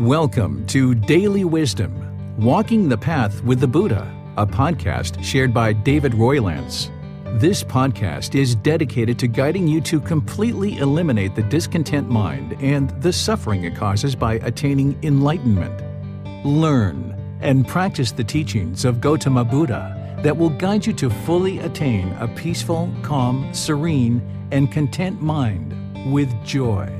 Welcome to Daily Wisdom, Walking the Path with the Buddha, a podcast shared by David Roylance. This podcast is dedicated to guiding you to completely eliminate the discontent mind and the suffering it causes by attaining enlightenment. Learn and practice the teachings of Gotama Buddha that will guide you to fully attain a peaceful, calm, serene, and content mind with joy.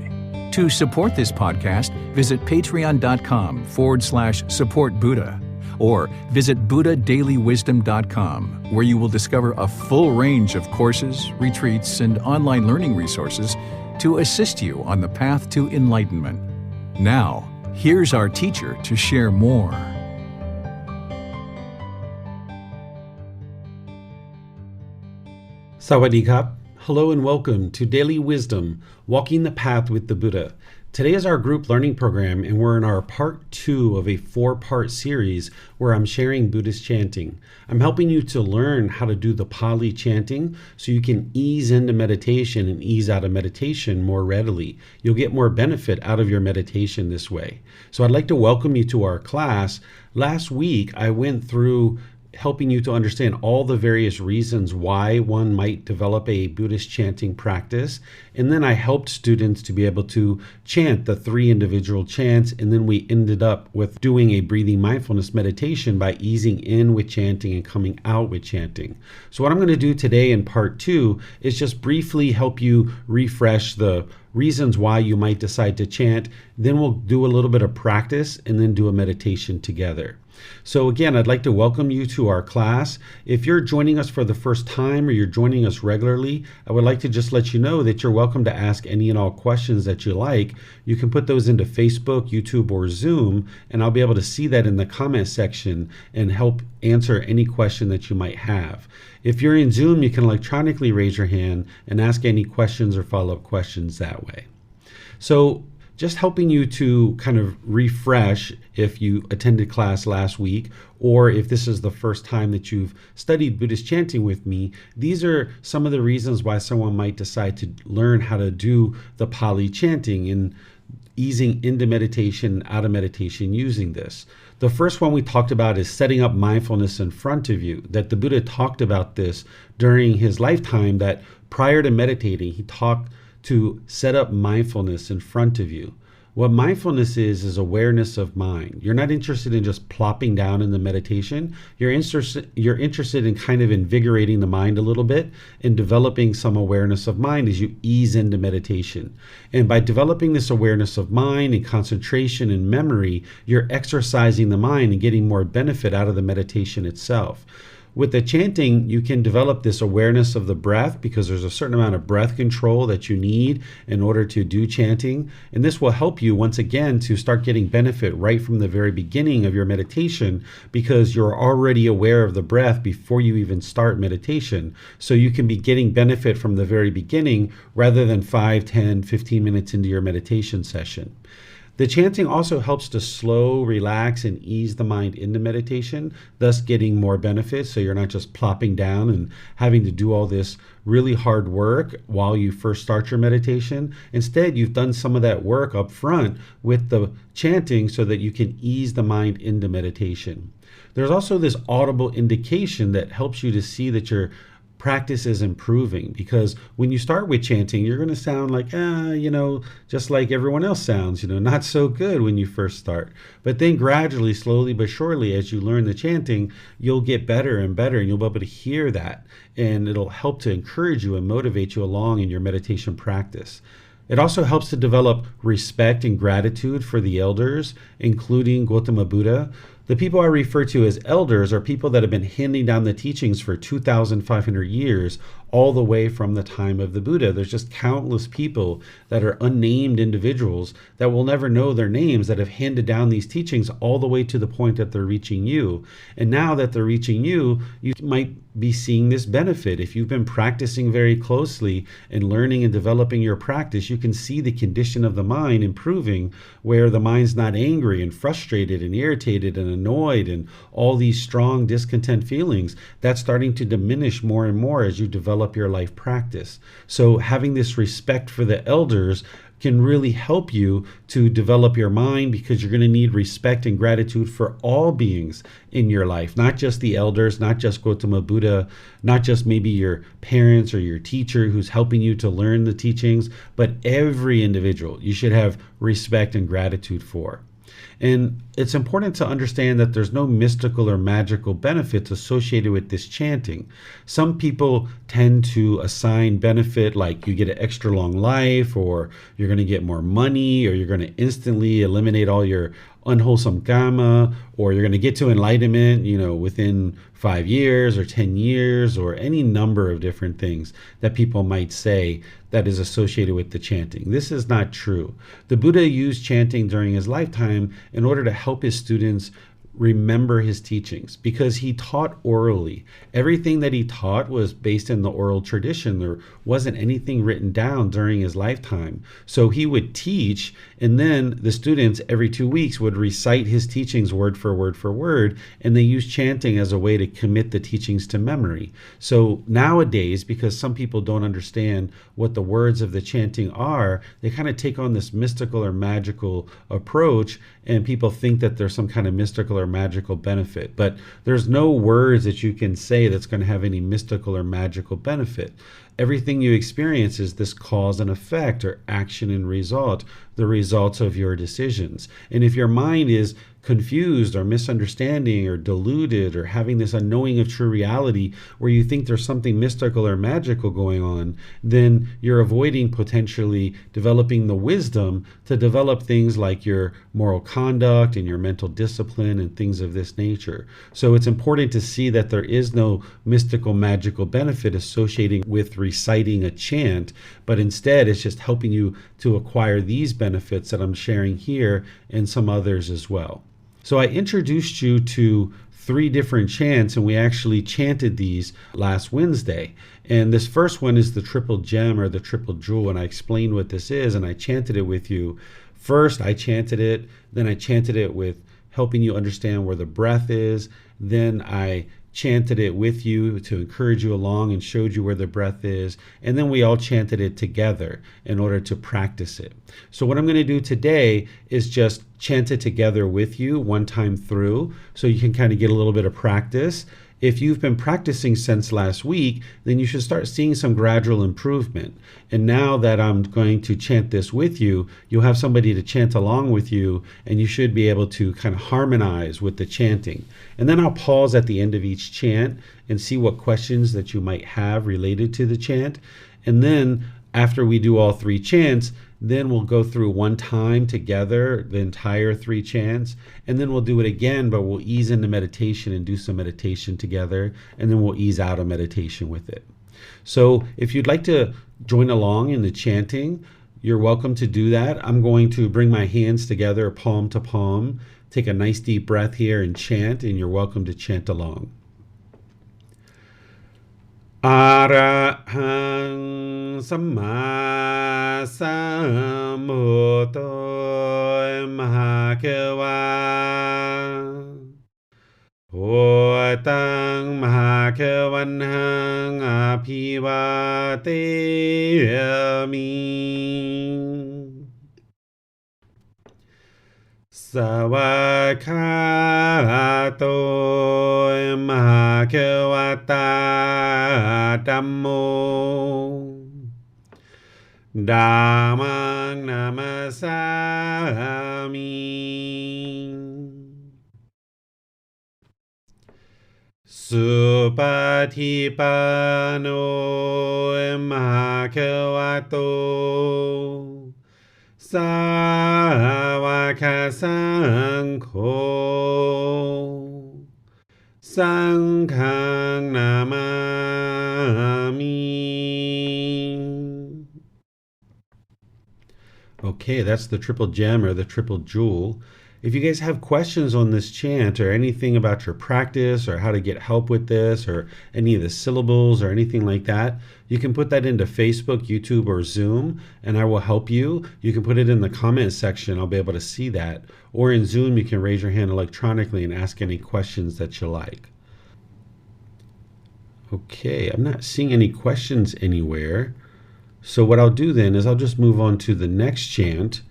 To support this podcast, visit patreon.com/support Buddha or visit buddhadailywisdom.com, where you will discover a full range of courses, retreats, and online learning resources to assist you on the path to enlightenment. Now, here's our teacher to share more. Sawadee Kap. Hello and welcome to Daily Wisdom, Walking the Path with the Buddha. Today is our group learning program, and we're in our part 2 of a 4-part series where I'm sharing Buddhist chanting. I'm helping you to learn how to do the Pali chanting so you can ease into meditation and ease out of meditation more readily. You'll get more benefit out of your meditation this way. So I'd like to welcome you to our class. Last week, I went through helping you to understand all the various reasons why one might develop a Buddhist chanting practice. And then I helped students to be able to chant the 3 individual chants. And then we ended up with doing a breathing mindfulness meditation by easing in with chanting and coming out with chanting. So what I'm going to do today in part 2 is just briefly help you refresh the reasons why you might decide to chant. Then we'll do a little bit of practice and then do a meditation together. So again, I'd like to welcome you to our class. If you're joining us for the first time or you're joining us regularly, I would like to just let you know that you're welcome to ask any and all questions that you like. You can put those into Facebook, YouTube, or Zoom, and I'll be able to see that in the comment section and help answer any question that you might have. If you're in Zoom, you can electronically raise your hand and ask any questions or follow-up questions that way. So just helping you to kind of refresh if you attended class last week, or if this is the first time that you've studied Buddhist chanting with me, these are some of the reasons why someone might decide to learn how to do the Pali chanting and easing into meditation, out of meditation using this. The first one we talked about is setting up mindfulness in front of you, that the Buddha talked about this during his lifetime, that prior to meditating, he talked to set up mindfulness in front of you. What mindfulness is awareness of mind. You're not interested in just plopping down in the meditation. You're interested in kind of invigorating the mind a little bit and developing some awareness of mind as you ease into meditation. And by developing this awareness of mind and concentration and memory, you're exercising the mind and getting more benefit out of the meditation itself. With the chanting, you can develop this awareness of the breath because there's a certain amount of breath control that you need in order to do chanting. And this will help you once again to start getting benefit right from the very beginning of your meditation because you're already aware of the breath before you even start meditation. So you can be getting benefit from the very beginning rather than 5, 10, 15 minutes into your meditation session. The chanting also helps to slow, relax, and ease the mind into meditation, thus getting more benefits. So you're not just plopping down and having to do all this really hard work while you first start your meditation. Instead, you've done some of that work up front with the chanting so that you can ease the mind into meditation. There's also this audible indication that helps you to see that your practice is improving, because when you start with chanting, you're going to sound like, just like everyone else sounds, not so good when you first start. But then gradually, slowly but surely, as you learn the chanting, you'll get better and better, and you'll be able to hear that, and it'll help to encourage you and motivate you along in your meditation practice. It also helps to develop respect and gratitude for the elders, including Gotama Buddha. The people I refer to as elders are people that have been handing down the teachings for 2,500 years, all the way from the time of the Buddha. There's just countless people that are unnamed individuals that will never know their names that have handed down these teachings all the way to the point that they're reaching you. And now that they're reaching you, you might be seeing this benefit. If you've been practicing very closely and learning and developing your practice, you can see the condition of the mind improving, where the mind's not angry and frustrated and irritated and annoyed and all these strong discontent feelings. That's starting to diminish more and more as you develop your life practice. So having this respect for the elders can really help you to develop your mind, because you're going to need respect and gratitude for all beings in your life, not just the elders, not just Gotama Buddha, not just maybe your parents or your teacher who's helping you to learn the teachings, but every individual you should have respect and gratitude for. And it's important to understand that there's no mystical or magical benefits associated with this chanting. Some people tend to assign benefit like you get an extra long life, or you're going to get more money, or you're going to instantly eliminate all your unwholesome karma, or you're going to get to enlightenment, within 5 years or 10 years, or any number of different things that people might say that is associated with the chanting. This is not true. The Buddha used chanting during his lifetime in order to help his students remember his teachings, because he taught orally. Everything that he taught was based in the oral tradition. There wasn't anything written down during his lifetime. So he would teach, and then the students every 2 weeks would recite his teachings word for word, and they used chanting as a way to commit the teachings to memory. So nowadays, because some people don't understand what the words of the chanting are, they kind of take on this mystical or magical approach, and people think that there's some kind of mystical or magical benefit. But there's no words that you can say that's going to have any mystical or magical benefit. Everything you experience is this cause and effect, or action and result, the results of your decisions. And if your mind is confused or misunderstanding or deluded or having this unknowing of true reality where you think there's something mystical or magical going on, then you're avoiding potentially developing the wisdom to develop things like your moral conduct and your mental discipline and things of this nature. So it's important to see that there is no mystical magical benefit associating with reciting a chant, but instead it's just helping you to acquire these benefits that I'm sharing here and some others as well. So I introduced you to 3 different chants, and we actually chanted these last Wednesday. And this first one is the triple gem, or the triple jewel, and I explained what this is, and I chanted it with you. First, I chanted it, then I chanted it with helping you understand where the breath is, then I chanted it with you to encourage you along and showed you where the breath is, and then we all chanted it together in order to practice it. So what I'm going to do today is just chant it together with you one time through, so you can kind of get a little bit of practice. If you've been practicing since last week, then you should start seeing some gradual improvement. And now that I'm going to chant this with you, you'll have somebody to chant along with you, and you should be able to kind of harmonize with the chanting. And then I'll pause at the end of each chant and see what questions that you might have related to the chant. And then after we do all 3 chants, then we'll go through one time together, the entire 3 chants, and then we'll do it again, but we'll ease into meditation and do some meditation together, and then we'll ease out of meditation with it. So if you'd like to join along in the chanting, you're welcome to do that. I'm going to bring my hands together, palm to palm, take a nice deep breath here and chant, and you're welcome to chant along. Arahang Samma Sambuddho Mahakeva Hotang Mahakavanhang Apivateyami Savakato Mahakavata Dhammo Dhammang Namasami Supatipano Mahakavato Savaka Sankho Sanghang Namami. Okay, that's the triple gem, or the triple jewel. If you guys have questions on this chant, or anything about your practice, or how to get help with this, or any of the syllables or anything like that, you can put that into Facebook, YouTube, or Zoom, and I will help you. You can put it in the comment section. I'll be able to see that. Or in Zoom, you can raise your hand electronically and ask any questions that you like. Okay, I'm not seeing any questions anywhere. So what I'll do then is I'll just move on to the next chant,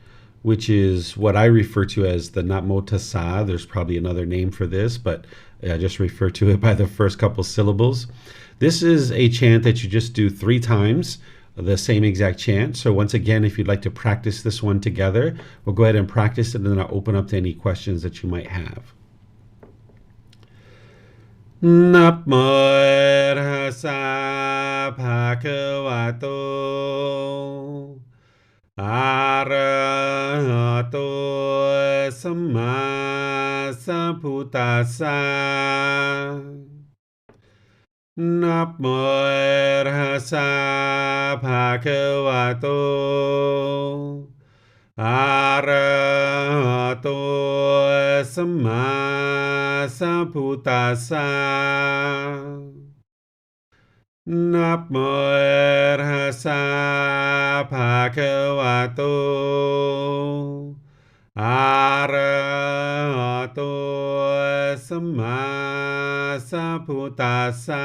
which is what I refer to as the Namo Tassa. There's probably another name for this, but I just refer to it by the first couple syllables. This is a chant that you just do 3 times, the same exact chant. So once again, if you'd like to practice this one together, we'll go ahead and practice it, and then I'll open up to any questions that you might have. Namo Tassa Bhagavato Arahato Samma Sambuddhassa. Namo Tassa Bhagavato Arahato Samma Sambuddhassa. Namo Tassa Bhagavato Arahato Samma Sambuddhassa.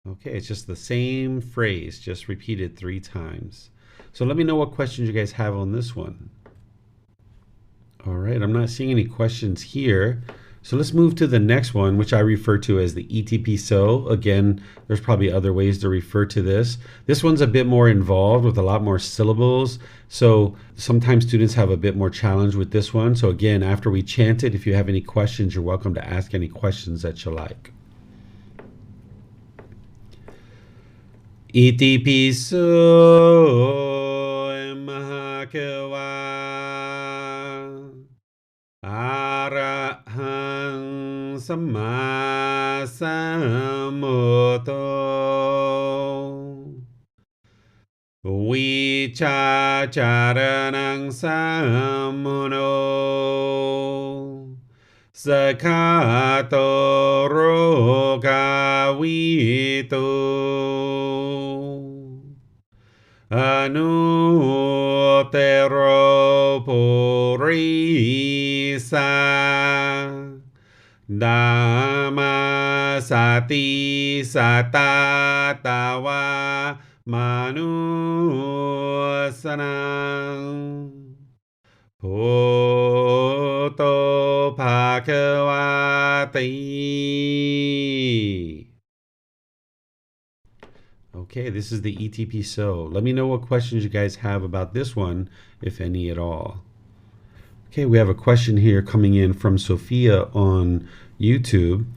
Okay, it's just the same phrase, just repeated 3 times. So let me know what questions you guys have on this one. All right, I'm not seeing any questions here. So let's move to the next one, which I refer to as the ETP-SO. Again, there's probably other ways to refer to this. This one's a bit more involved with a lot more syllables. So sometimes students have a bit more challenge with this one. So again, after we chant it, if you have any questions, you're welcome to ask any questions that you like. Iti-piso mahakawa arahang samma sambuddho vichacharanang sammuno Sakato rogavito anutero purisa dhamma sati satatawa manusanang Bhutto Bhagavati. Okay, this is the ETP-SO. Let me know what questions you guys have about this one, if any at all. Okay, we have a question here coming in from Sophia on YouTube.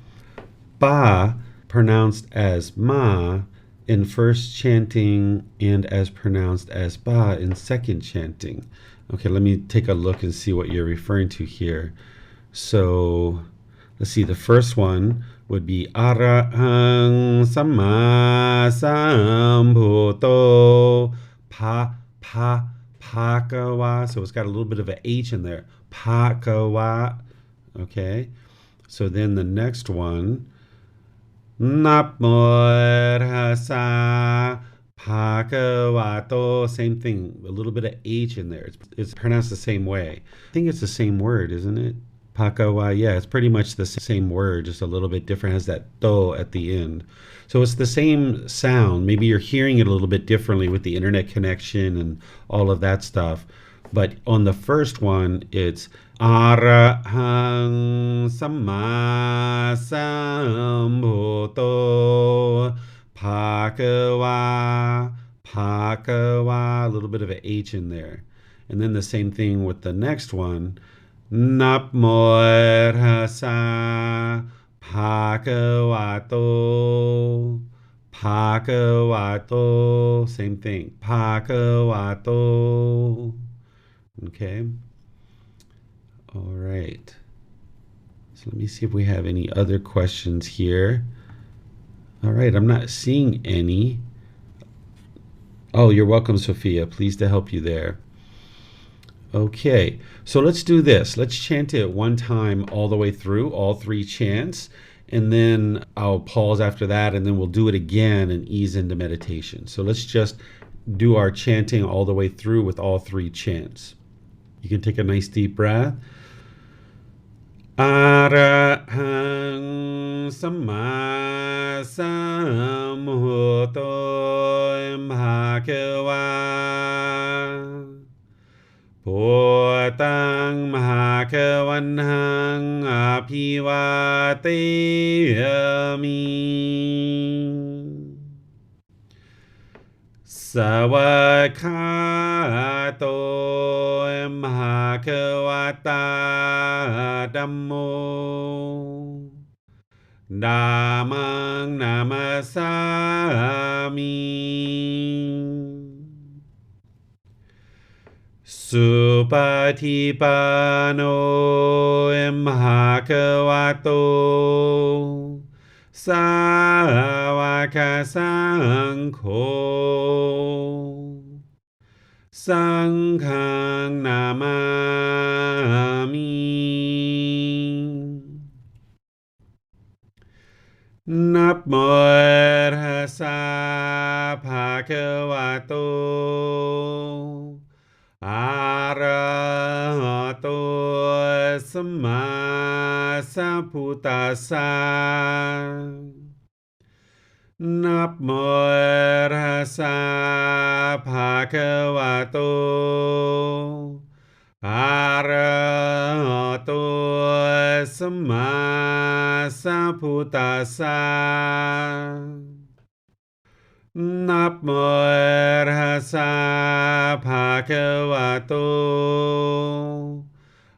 Ba, pronounced as ma in first chanting and as pronounced as ba in second chanting. Okay, let me take a look and see what you're referring to here. So let's see, the first one would be Arahang Samma Sambuddho Bhagava. So it's got a little bit of an H in there. Bhagava. Okay. So then the next one, Namo Tassa Bhagavato, same thing, a little bit of H in there. It's pronounced the same way. I think it's the same word, isn't it? Bhagava, yeah, it's pretty much the same word, just a little bit different, has that to at the end. So it's the same sound. Maybe you're hearing it a little bit differently with the internet connection and all of that stuff. But on the first one, it's Arahang Samma Sambuddho Bhagava, Bhagava, a little bit of an H in there. And then the same thing with the next one. Namo Tassa Bhagavato, Bhagavato, same thing, Bhagavato. Okay. All right. So let me see if we have any other questions here. All right, I'm not seeing any. Oh, you're welcome, Sophia. Pleased to help you there. Okay, so let's do this. Let's chant it one time all the way through, all 3 chants, and then I'll pause after that, and then we'll do it again and ease into meditation. So let's just do our chanting all the way through with all 3 chants. You can take a nice deep breath. Arahang Samma Sambuddho Bhagava Bhutang Bhagavanhang Abhivateyami Savakato Bhagavata Dhammo Dhammang Namasami Supatipano Bhagavato Sāvaka Saṅkho Saṅghang Namami Namo Tassa Bhagavato Arahato Samma Sambuddhassa Namo Tassa Bhagavato Arahato Samma Sambuddhassa Namo Tassa Bhagavato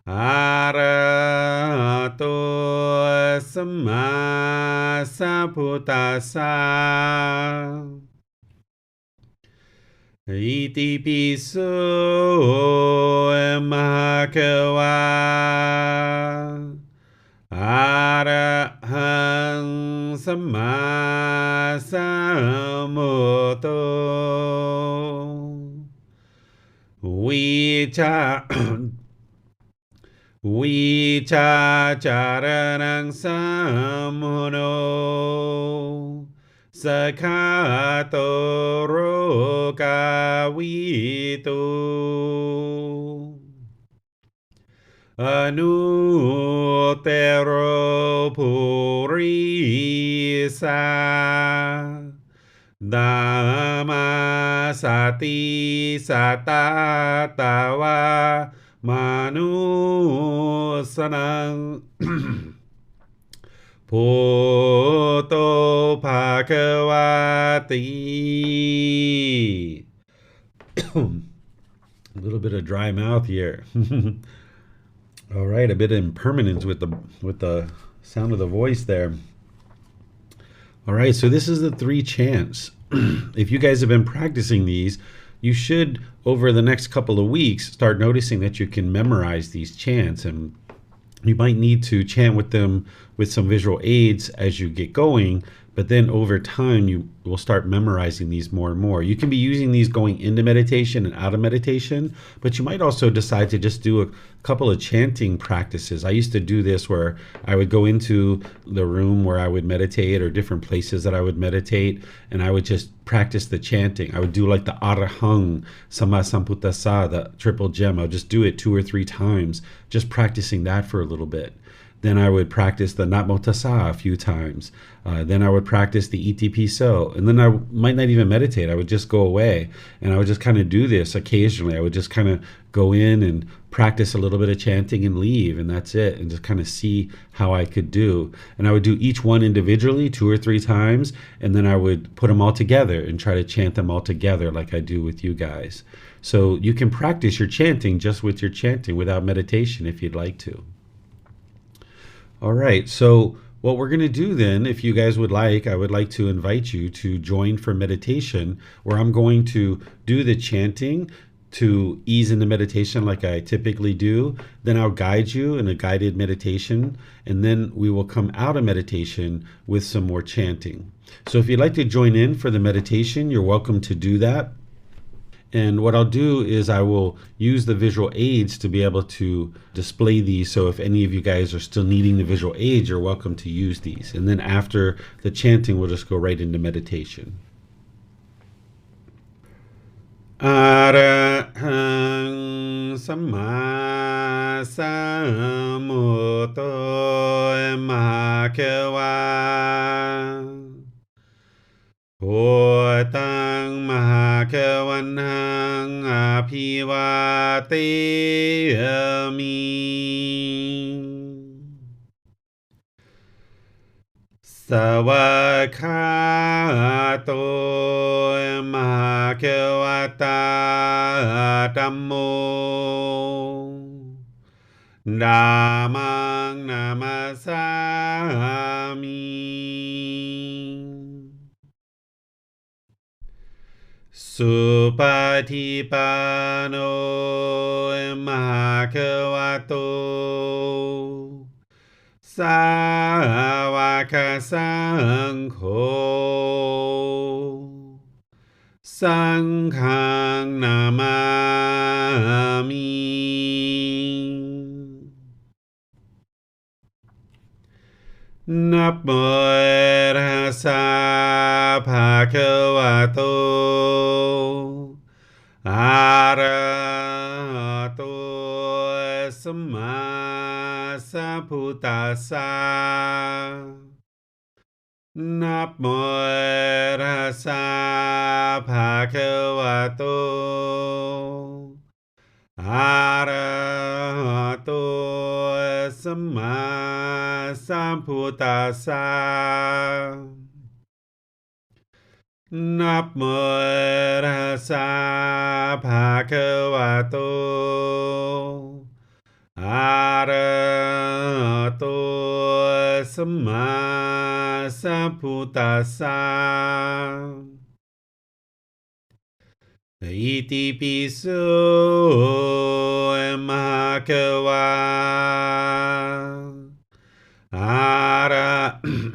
Arahato Samma Sambuddhassa Iti piso Bhagava Arahang Samma Sambuddho Vicacaranang Sammuno Sakato Rokavito Anutero Purisa Dhamma Sati Satatawa Manusanang Poto Bhagavati. A little bit of dry mouth here. All right, a bit of impermanence with the sound of the voice there. All right, so this is the 3 chants. If you guys have been practicing these, you should, over the next couple of weeks, start noticing that you can memorize these chants, and you might need to chant with them with some visual aids as you get going, but then over time you will start memorizing these more and more. You can be using these going into meditation and out of meditation, but you might also decide to just do a couple of chanting practices. I used to do this where I would go into the room where I would meditate or different places that I would meditate, and I would just practice the chanting. I would do like the Arahang Samma Sambuddhassa, the triple gem. I would just do it 2 or 3 times, just practicing that for a little bit. Then I would practice the Namo Tassa a few times. Then I would practice the Iti Piso. And then I might not even meditate. I would just go away. And I would just kind of do this occasionally. I would just kind of go in and practice a little bit of chanting and leave. And that's it. And just kind of see how I could do. And I would do each one individually 2 or 3 times. And then I would put them all together and try to chant them all together like I do with you guys. So you can practice your chanting just with your chanting without meditation if you'd like to. All right, so what we're going to do then, if you guys would like, I would like to invite you to join for meditation, where I'm going to do the chanting to ease into meditation like I typically do. Then I'll guide you in a guided meditation, and then we will come out of meditation with some more chanting. So if you'd like to join in for the meditation, you're welcome to do that. And what I'll do is I will use the visual aids to be able to display these. So if any of you guys are still needing the visual aids, you're welcome to use these. And then after the chanting, we'll just go right into meditation. Arahang Samma สัมพุทโธมหาเขวาพุทธังมหาเขวันหังอภิวาเทมิสวากขาโตมหาเขวตาธัมโมธัมมังนามัสสามิสุปฏิปันโนมหาเขวโตสาวกสังโฆสังฆังนามามินับโมตัสสะภะคะวะโตอะระหะโตสัมมาสัมพุทธัสสะนับโมตัสสะภะคะวะโตอะระหะโตสัมมาสัมพุทธัสสะนับโมตัสสะภะคะวะโตอะระหะโตสัมมาสัมพุทธัสสะอิติปิโสมหาเขวาอะระ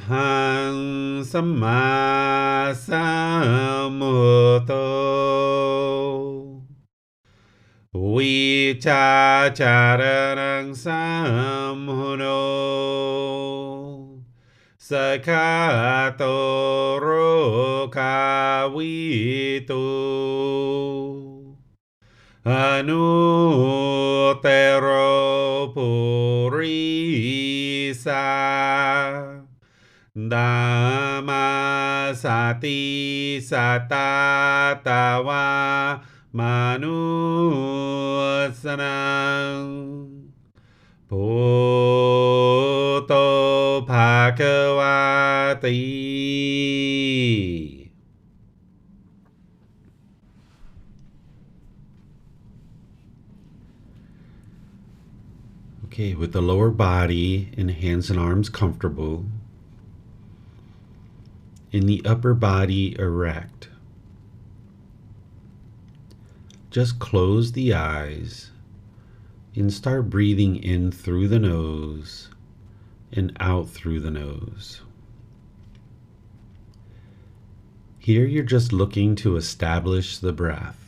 หังสัมมาสัมพุทโธวิชาจารณังสัมพุโนสกขาโตโรคาวิตุอนุเตโรปุริสาธัมมาสติสัตตาตาวามนุสนังพุทโธภะคะวะติ Okay, with the lower body and hands and arms comfortable, and the upper body erect, just close the eyes and start breathing in through the nose and out through the nose. Here you're just looking to establish the breath.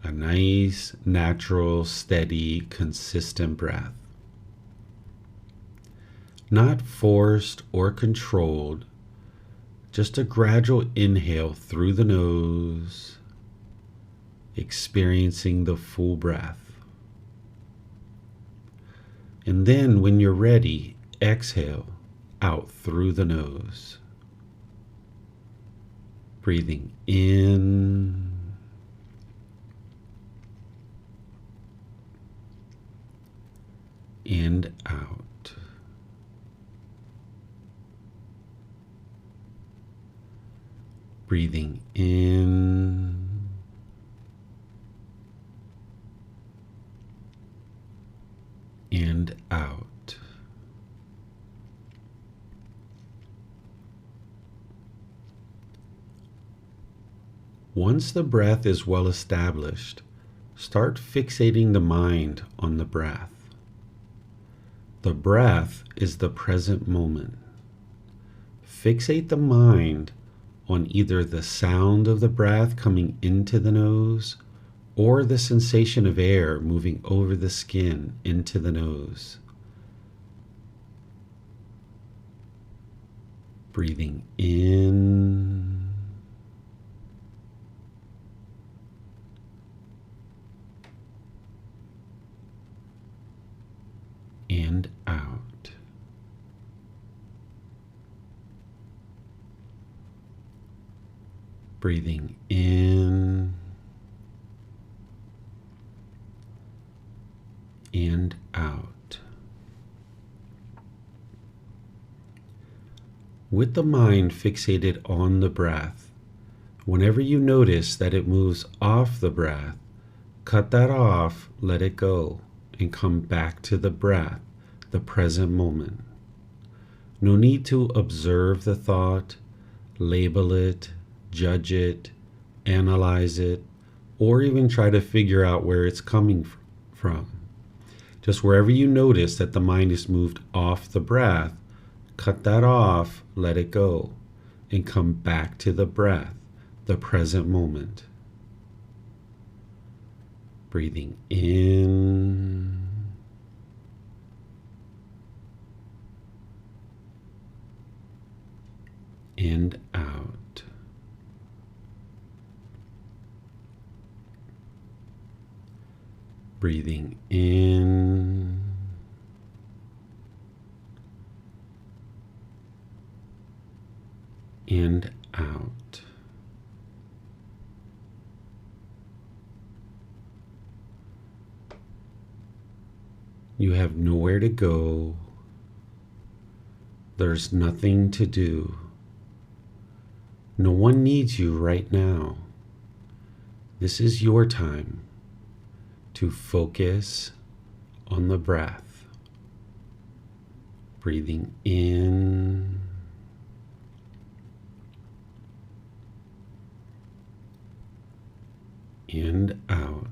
A nice, natural, steady, consistent breath. Not forced or controlled, just a gradual inhale through the nose, experiencing the full breath. And then when you're ready, exhale out through the nose. Breathing in and out. Breathing in and out. Once the breath is well established, start fixating the mind on the breath. The breath is the present moment. Fixate the mind on either the sound of the breath coming into the nose or the sensation of air moving over the skin into the nose. Breathing in and out. Breathing in and out. With the mind fixated on the breath, whenever you notice that it moves off the breath, cut that off, let it go, and come back to the breath, the present moment. No need to observe the thought, label it, judge it, analyze it, or even try to figure out where it's coming from. Just wherever you notice that the mind is moved off the breath, cut that off, let it go, and come back to the breath, the present moment. Breathing in and out. Breathing in and out. You have nowhere to go. There's nothing to do. No one needs you right now. This is your time to focus on the breath. Breathing in and out.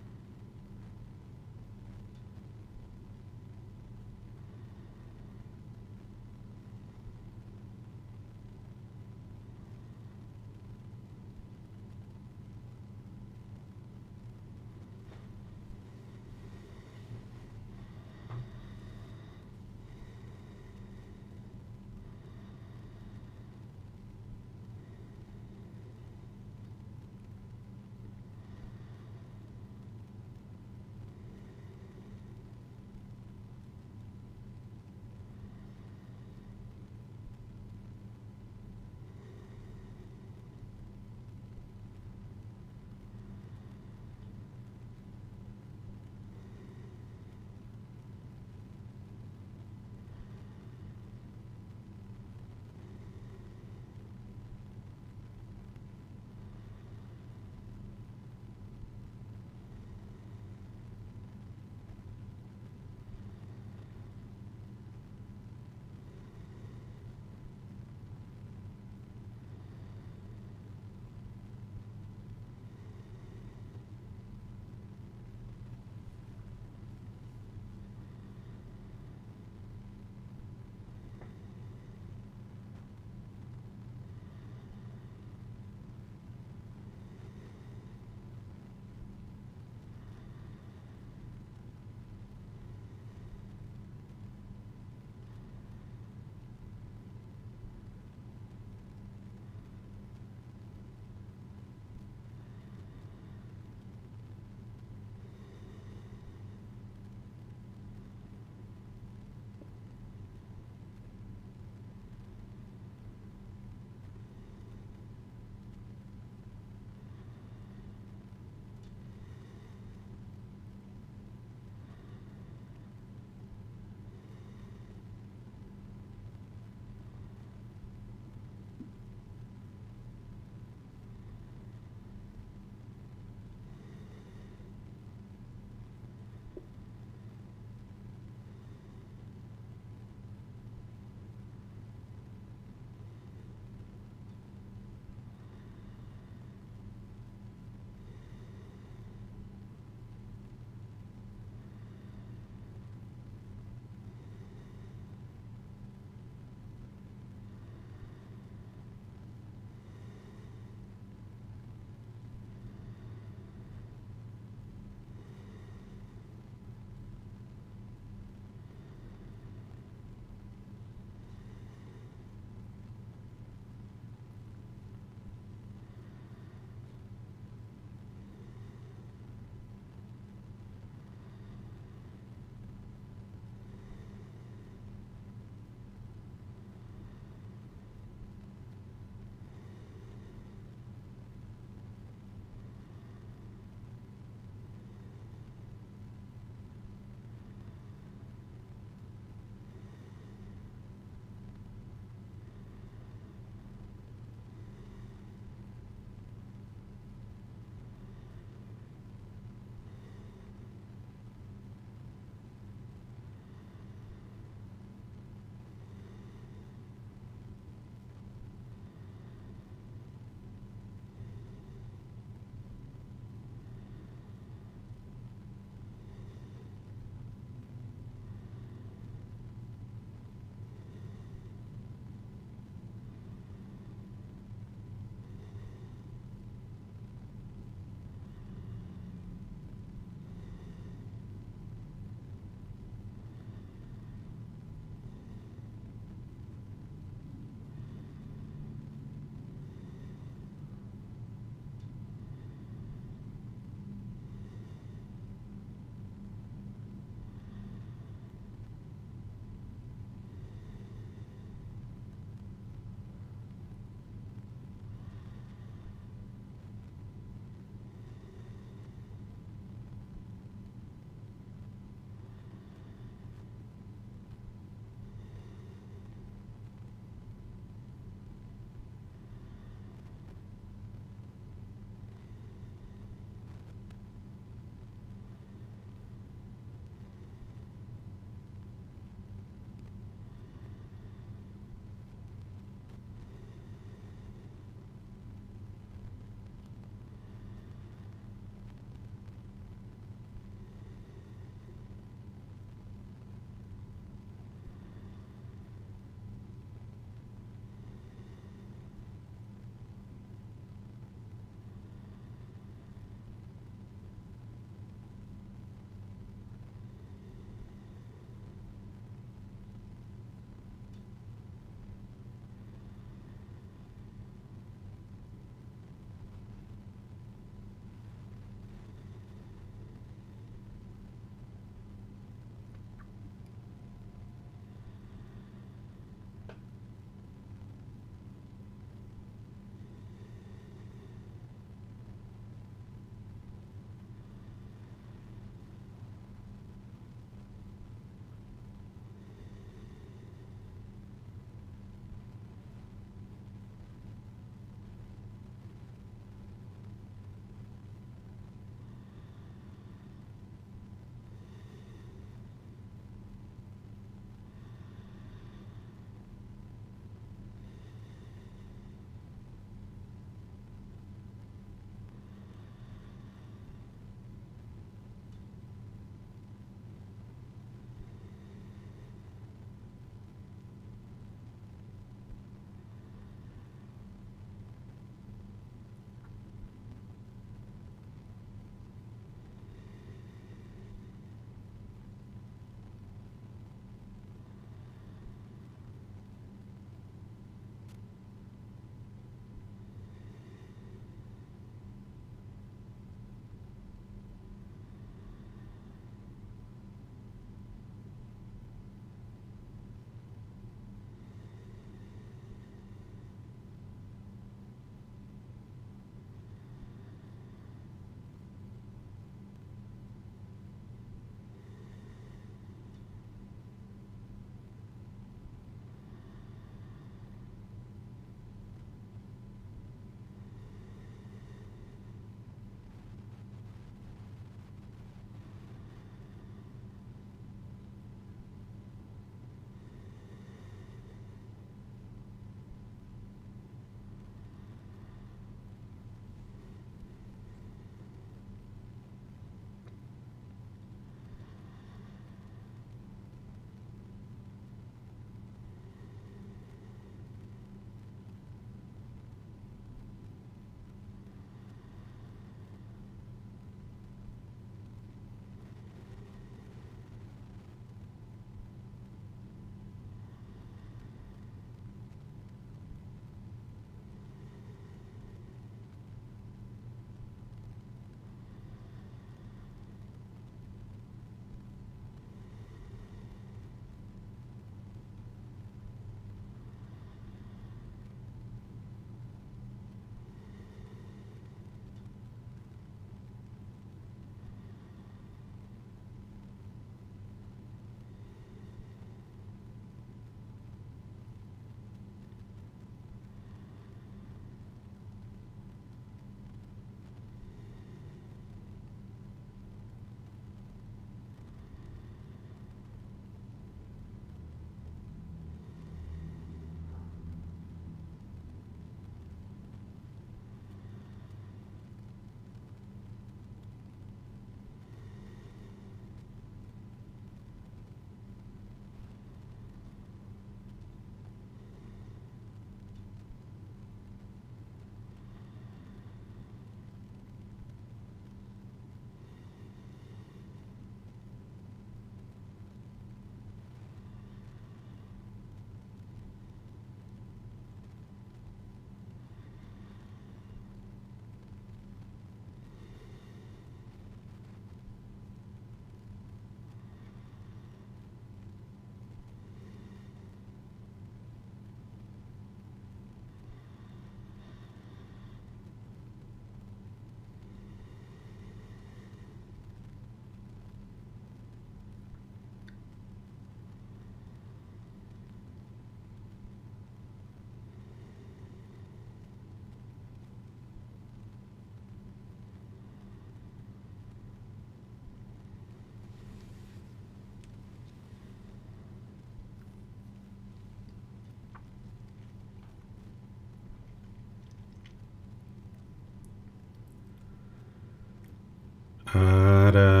อะระ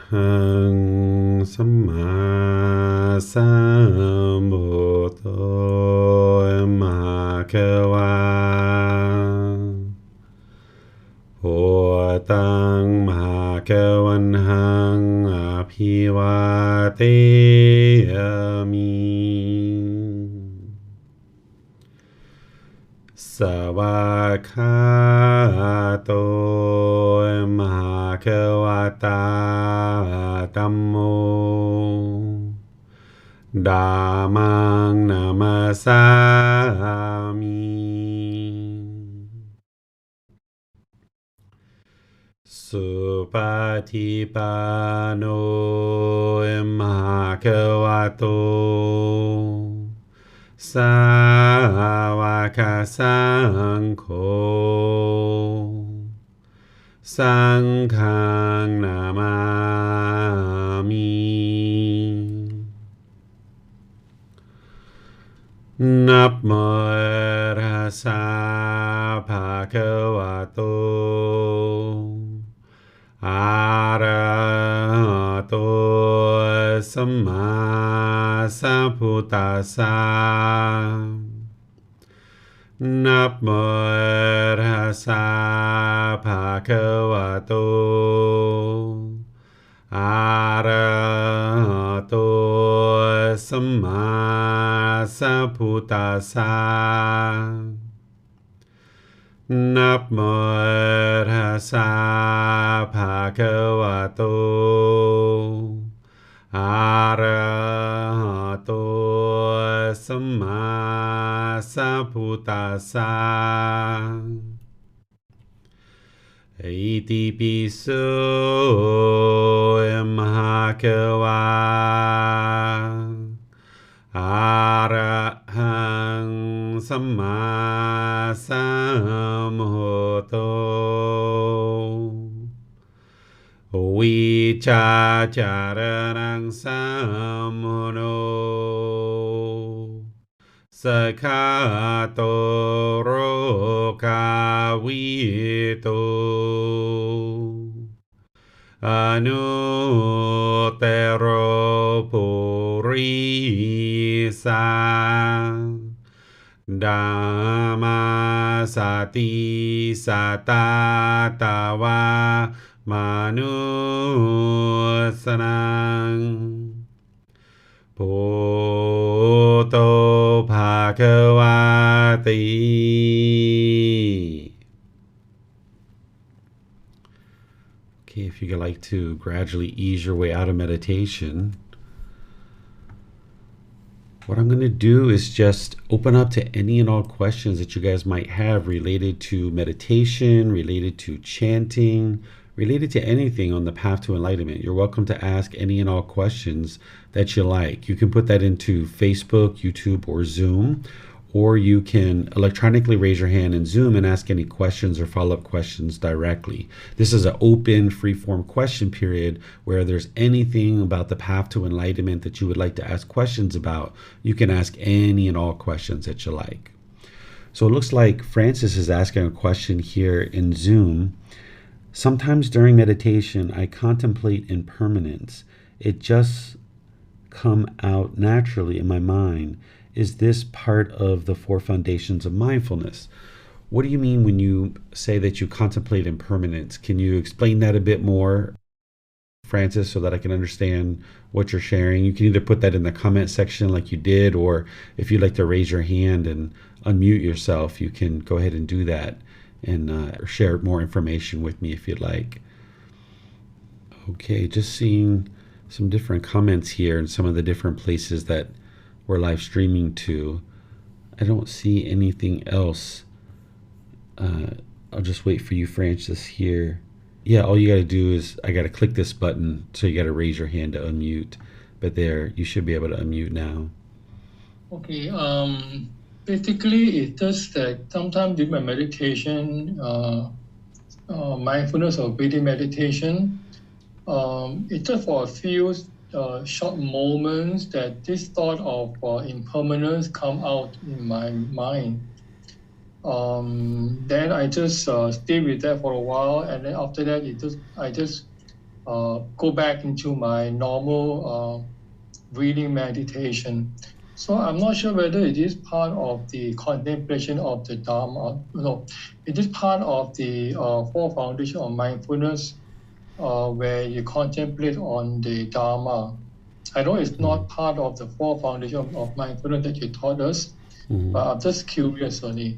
หังสัมมาสัมพุทโธมะคะวะโพตังมะคะวันหังอภิวาเทมิสวากขาโตมหาควตาธัมโมธัมมังนามาสามิสุปฏิปันโนมหาควโตสาวกสังโฆสังฆังนามามินับโมตัสสะภะคะวะโตอะระหะโตสัมมาสัมพุทธัสสะนับโมตัสสะภะคะวะโตอะระหะโตสัมมาสัมพุทธัสสะนับโมตัสสะภะคะวะโตอะระหะโตสัมมาสัมพุทธัสสะอิติปิโสมหะคะวะอะระหังสัมมาสัมพุทโธวิชาจารนังสัมมุโนสกขาโตโรกาวิโตอนุเตโรปุริสาดามาสติสัตตาตาวามนุสนังพุทโธภะคะวะติ Okay, if you'd like to gradually ease your way out of meditation, what I'm going to do is just open up to any and all questions that you guys might have related to meditation, related to chanting, related to anything on the path to enlightenment. You're welcome to ask any and all questions that you like. You can put that into Facebook, YouTube, or Zoom, or you can electronically raise your hand in Zoom and ask any questions or follow-up questions directly. This is an open, free-form question period where there's anything about the path to enlightenment that you would like to ask questions about. You can ask any and all questions that you like. So it looks like Francis is asking a question here in Zoom. Sometimes during meditation, I contemplate impermanence. It just come out naturally in my mind. Is this part of the four foundations of mindfulness? What do you mean when you say that you contemplate impermanence? Can you explain that a bit more, Francis, so that I can understand what you're sharing? You can either put that in the comment section like you did, or if you'd like to raise your hand and unmute yourself, you can go ahead and do that and share more information with me if you'd like. Okay, just seeing some different comments here and some of the different places that we're live streaming to. I don't see anything else. I'll just wait for you, Francis, here. Yeah, all you got to do is I got to click this button, so you got to raise your hand to unmute. But there, you should be able to unmute now. Okay, basically it's just that sometimes during my meditation, mindfulness or breathing meditation, it's just for a few short moments that this thought of impermanence come out in my mind. Then I just stay with that for a while, and then after that, I just go back into my normal breathing meditation. So I'm not sure whether it is part of the contemplation of the Dharma. No, it is part of the four foundation of mindfulness, where you contemplate on the Dharma. I know it's not part of the four foundation of mindfulness that you taught us, but I'm just curious only.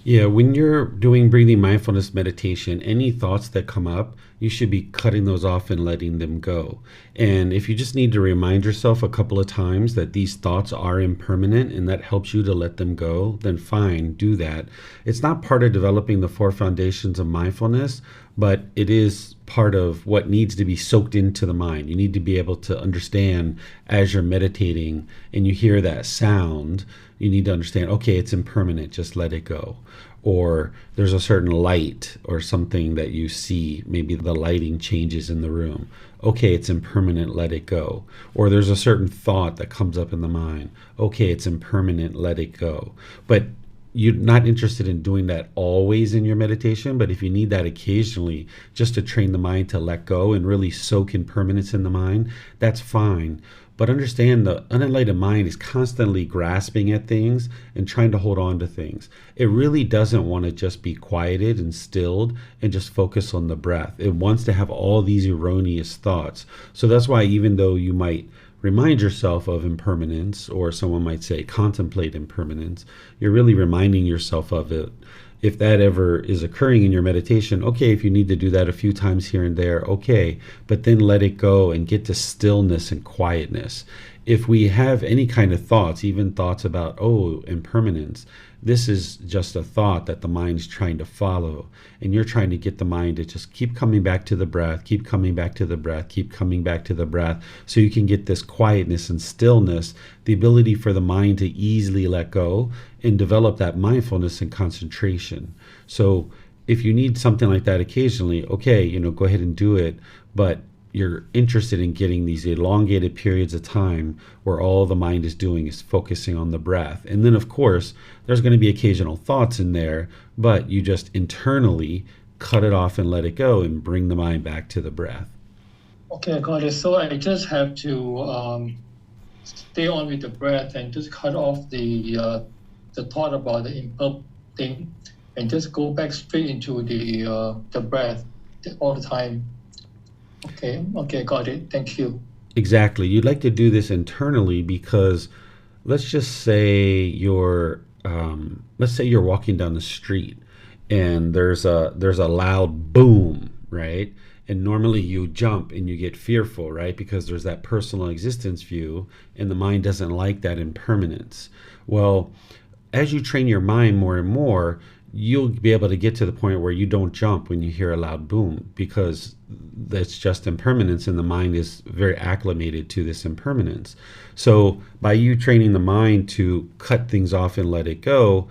Yeah, when you're doing breathing mindfulness meditation, any thoughts that come up, you should be cutting those off and letting them go. And if you just need to remind yourself a couple of times that these thoughts are impermanent and that helps you to let them go, then fine, do that. It's not part of developing the four foundations of mindfulness, but it is part of what needs to be soaked into the mind. You need to be able to understand as you're meditating and you hear that sound, you need to understand, okay, it's impermanent, just let it go. Or there's a certain light or something that you see, maybe the lighting changes in the room. Okay, it's impermanent, let it go. Or there's a certain thought that comes up in the mind. Okay, it's impermanent, let it go. But you're not interested in doing that always in your meditation, but if you need that occasionally just to train the mind to let go and really soak impermanence in the mind, that's fine. But understand the unenlightened mind is constantly grasping at things and trying to hold on to things. It really doesn't want to just be quieted and stilled and just focus on the breath. It wants to have all these erroneous thoughts. So that's why even though you might remind yourself of impermanence, or someone might say contemplate impermanence, you're really reminding yourself of it. If that ever is occurring in your meditation, okay, if you need to do that a few times here and there, okay, but then let it go and get to stillness and quietness. If we have any kind of thoughts, even thoughts about, impermanence, this is just a thought that the mind is trying to follow. And you're trying to get the mind to just keep coming back to the breath, keep coming back to the breath, keep coming back to the breath, so you can get this quietness and stillness, the ability for the mind to easily let go and develop that mindfulness and concentration. So if you need something like that occasionally, okay, go ahead and do it, but you're interested in getting these elongated periods of time where all the mind is doing is focusing on the breath. And then, of course, there's going to be occasional thoughts in there, but you just internally cut it off and let it go and bring the mind back to the breath. Okay, got it. So I just have to stay on with the breath and just cut off the thought about the impermanent thing and just go back straight into the breath all the time. Okay, got it. Thank you. Exactly. You'd like to do this internally because let's just say you're walking down the street and there's a loud boom, right? And normally you jump and you get fearful, right? Because there's that personal existence view and the mind doesn't like that impermanence. Well, as you train your mind more and more, you'll be able to get to the point where you don't jump when you hear a loud boom, because that's just impermanence and the mind is very acclimated to this impermanence. So by you training the mind to cut things off and let it go,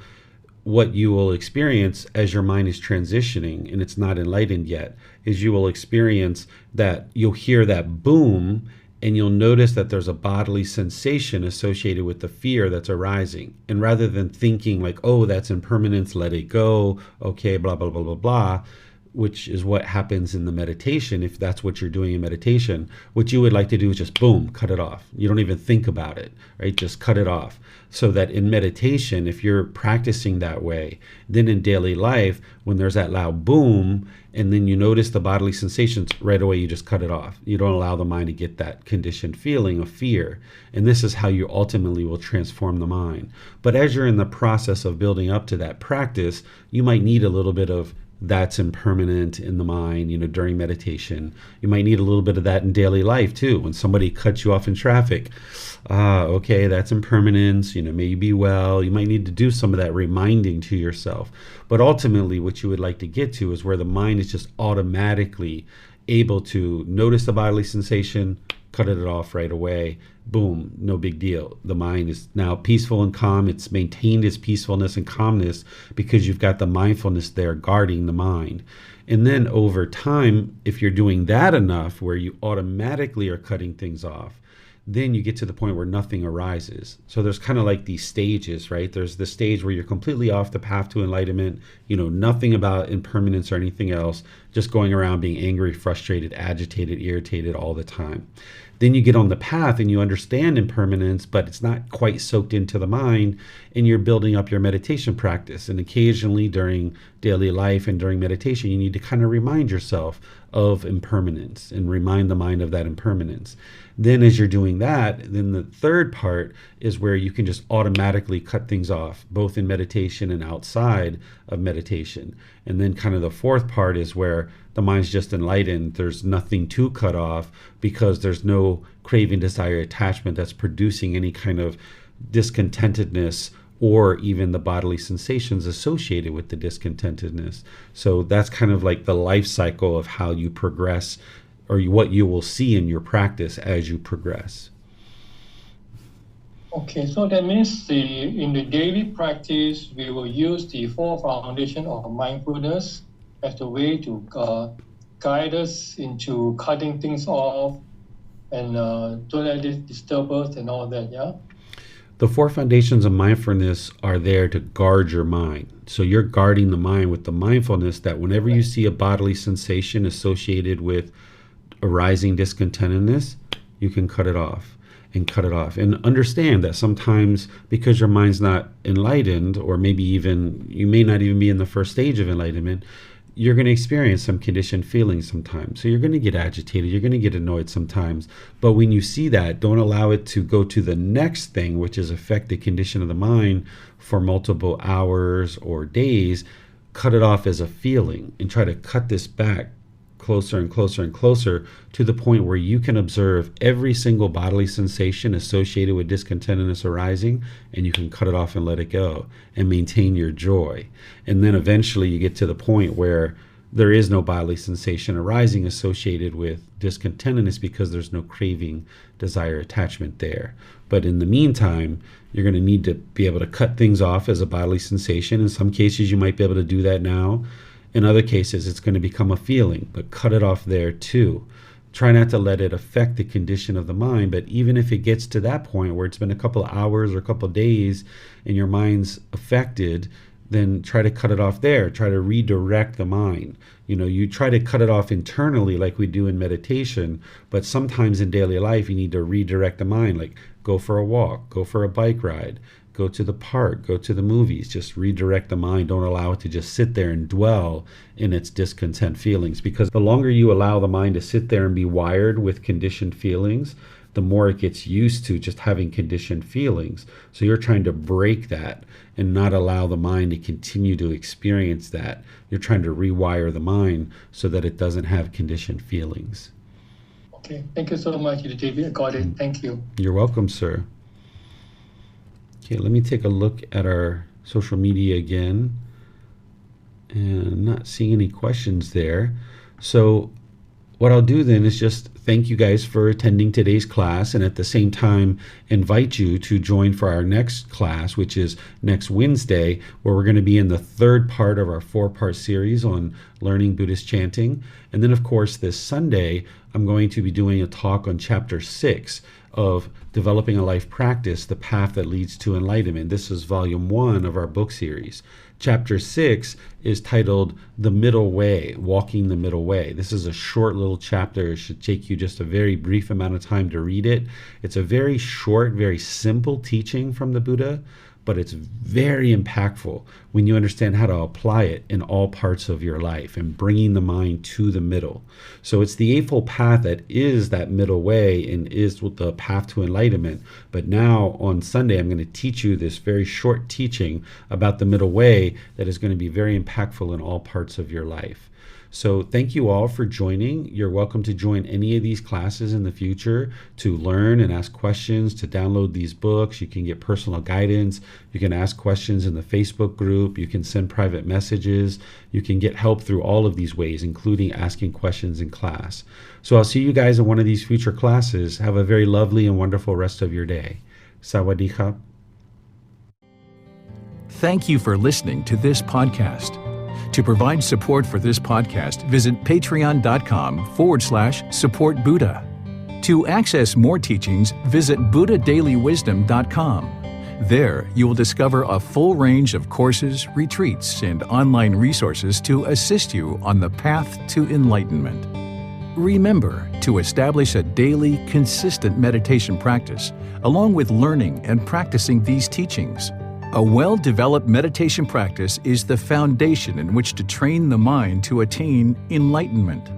what you will experience as your mind is transitioning and it's not enlightened yet is you will experience that you'll hear that boom and you'll notice that there's a bodily sensation associated with the fear that's arising. And rather than thinking like, that's impermanence, let it go, okay, blah, blah, blah, blah, blah, which is what happens in the meditation. If that's what you're doing in meditation, what you would like to do is just boom, cut it off. You don't even think about it, right? Just cut it off. So that in meditation, if you're practicing that way, then in daily life, when there's that loud boom, and then you notice the bodily sensations, right away you just cut it off. You don't allow the mind to get that conditioned feeling of fear. And this is how you ultimately will transform the mind. But as you're in the process of building up to that practice, you might need a little bit of that's impermanent in the mind, during meditation. You might need a little bit of that in daily life too. When somebody cuts you off in traffic, okay, that's impermanence, may you be well. You might need to do some of that reminding to yourself. But ultimately what you would like to get to is where the mind is just automatically able to notice the bodily sensation, cut it off right away. Boom, no big deal. The mind is now peaceful and calm. It's maintained its peacefulness and calmness because you've got the mindfulness there guarding the mind. And then over time, if you're doing that enough where you automatically are cutting things off, then you get to the point where nothing arises. So there's kind of like these stages, right? There's the stage where you're completely off the path to enlightenment, nothing about impermanence or anything else, just going around being angry, frustrated, agitated, irritated all the time. Then you get on the path and you understand impermanence, but it's not quite soaked into the mind, and you're building up your meditation practice. And occasionally during daily life and during meditation, you need to kind of remind yourself of impermanence and remind the mind of that impermanence. Then as you're doing that, then the third part is where you can just automatically cut things off, both in meditation and outside of meditation. And then kind of the fourth part is where the mind's just enlightened. There's nothing to cut off because there's no craving, desire, attachment that's producing any kind of discontentedness or even the bodily sensations associated with the discontentedness. So that's kind of like the life cycle of how you progress, or what you will see in your practice as you progress. Okay, so that means in the daily practice, we will use the four foundation of mindfulness as the way to guide us into cutting things off and don't let it disturb us and all that, yeah? The four foundations of mindfulness are there to guard your mind. So you're guarding the mind with the mindfulness that whenever you see a bodily sensation associated with arising discontentedness, you can cut it off and cut it off. And understand that sometimes because your mind's not enlightened, or maybe even you may not even be in the first stage of enlightenment, you're going to experience some conditioned feelings sometimes. So you're going to get agitated, you're going to get annoyed sometimes. But when you see that, don't allow it to go to the next thing, which is affect the condition of the mind for multiple hours or days. Cut it off as a feeling and try to cut this back closer and closer and closer to the point where you can observe every single bodily sensation associated with discontentedness arising, and you can cut it off and let it go and maintain your joy. And then eventually you get to the point where there is no bodily sensation arising associated with discontentedness because there's no craving, desire, attachment there. But in the meantime, you're going to need to be able to cut things off as a bodily sensation. In some cases, you might be able to do that now. In other cases, it's going to become a feeling, but cut it off there too. Try not to let it affect the condition of the mind, but even if it gets to that point where it's been a couple of hours or a couple of days and your mind's affected, then try to cut it off there. Try to redirect the mind. You try to cut it off internally like we do in meditation, but sometimes in daily life you need to redirect the mind, like go for a walk, go for a bike ride, go to the park, go to the movies. Just redirect the mind. Don't allow it to just sit there and dwell in its discontent feelings, because the longer you allow the mind to sit there and be wired with conditioned feelings, the more it gets used to just having conditioned feelings. So you're trying to break that and not allow the mind to continue to experience that. You're trying to rewire the mind so that it doesn't have conditioned feelings. Okay, thank you so much, David. I got it. Thank you. You're welcome, sir. Okay, let me take a look at our social media again. And I'm not seeing any questions there. So what I'll do then is just thank you guys for attending today's class, and at the same time invite you to join for our next class, which is next Wednesday, where we're going to be in the third part of our 4-part series on learning Buddhist chanting. And then of course this Sunday I'm going to be doing a talk on chapter 6 of Developing a Life Practice, the Path That Leads to Enlightenment. This is volume 1 of our book series. Chapter 6 is titled The Middle Way, Walking the Middle Way. This is a short little chapter. It should take you just a very brief amount of time to read it. It's a very short, very simple teaching from the Buddha, but it's very impactful when you understand how to apply it in all parts of your life and bringing the mind to the middle. So it's the Eightfold Path that is that middle way and is the path to enlightenment. But now on Sunday, I'm going to teach you this very short teaching about the middle way that is going to be very impactful in all parts of your life. So thank you all for joining. You're welcome to join any of these classes in the future to learn and ask questions, to download these books. You can get personal guidance. You can ask questions in the Facebook group. You can send private messages. You can get help through all of these ways, including asking questions in class. So I'll see you guys in one of these future classes. Have a very lovely and wonderful rest of your day. Sawadee khap. Thank you for listening to this podcast. To provide support for this podcast, visit patreon.com/support Buddha. To access more teachings, visit buddhadailywisdom.com. There, you will discover a full range of courses, retreats, and online resources to assist you on the path to enlightenment. Remember to establish a daily, consistent meditation practice, along with learning and practicing these teachings. A well-developed meditation practice is the foundation in which to train the mind to attain enlightenment.